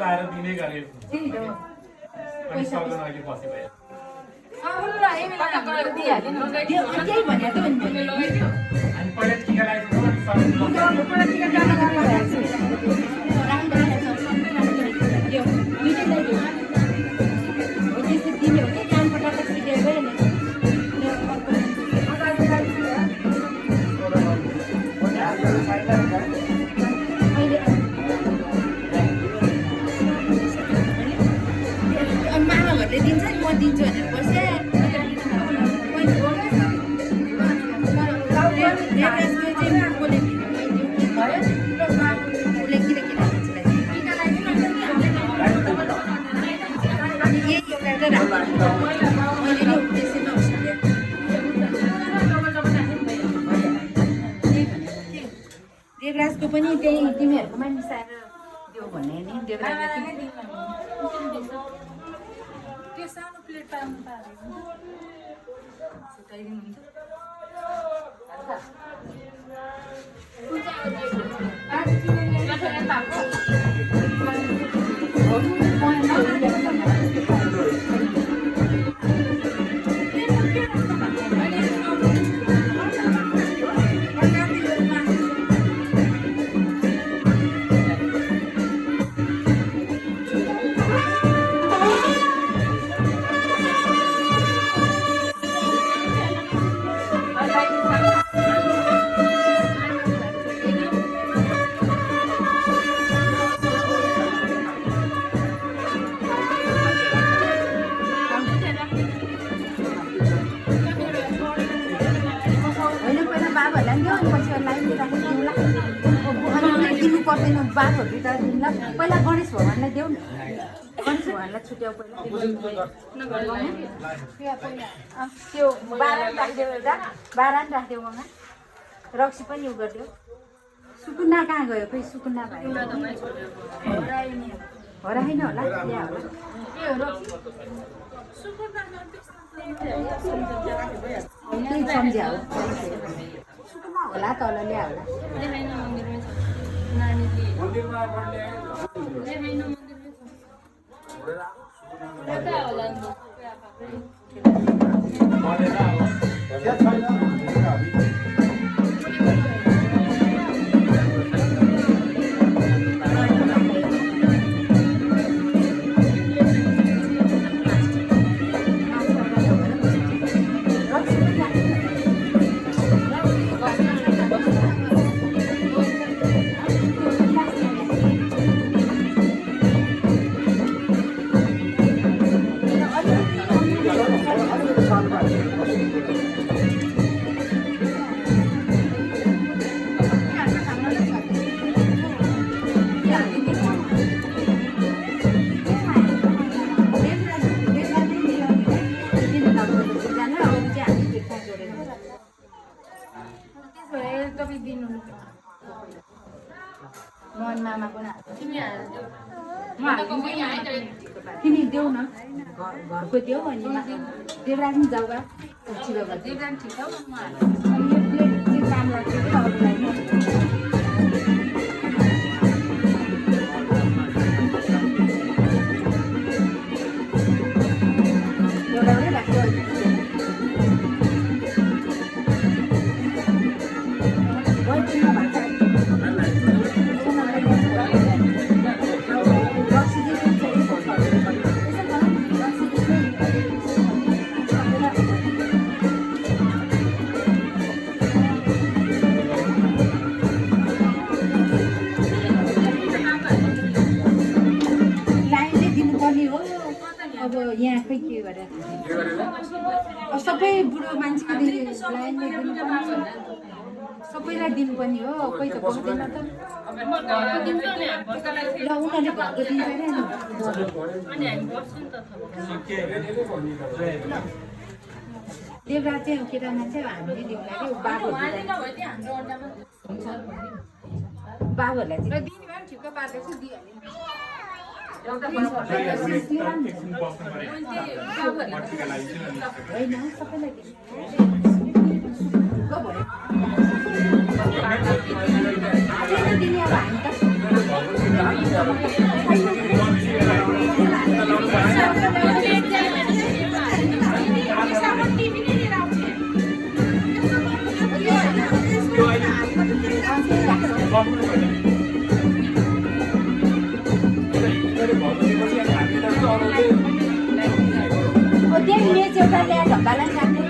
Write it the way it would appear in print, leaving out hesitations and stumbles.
लाएर दिने गरे अनि सक्दैन अहिले बसी भयो अनि पहिला टिका देवराजको पनि त्यही तिमीहरुकोमा मिसाएर दियो भने नि देवराजले त्यो सानो प्लेट पाउनु पारे छुटाइदिनु हुन्छ बाघहरू दुईवटा दिनलाई पहिला गणेश भगवान्लाई देऊ न गणेश भगवान्लाई छुट्याउ पहिला त्यो 12 राखिदेऊ एउटा 12 राखिदेऊ ममा रक्सी पनि उ गरिदेऊ सुकुन्ना कहाँ गयो खोइ सुकुन्ना भाइ हराएन होला ल्या होला त्यही सम्झ्या हो सुकुन्ना होला तल ल्या होला तिमी देऊ न घरको देऊ अनि देवराज पनि जाऊ छिटो गर्छ देवराज ठिक हो अनि यो प्लेट चाहिँ काम लाग्छ कि अरूलाई एउटै लाग्छ यहाँ खै के गरेर सबै बुढो मान्छेले सबैलाई दिनुपर्ने हो कोही त बस्दैन त ल उनीहरूले घरको दिन्छ देवराज चाहिँ केटा मान्छे हामीले दिउँला कि बाबुहरूलाई चाहिँ दिने भए पनि ठिक्क पार्दैछु दिइहाल्यो होइन सबैलाई दिने अब हामी त्यही मेच एउटा ल्याएर ढक्कालाई राख्ने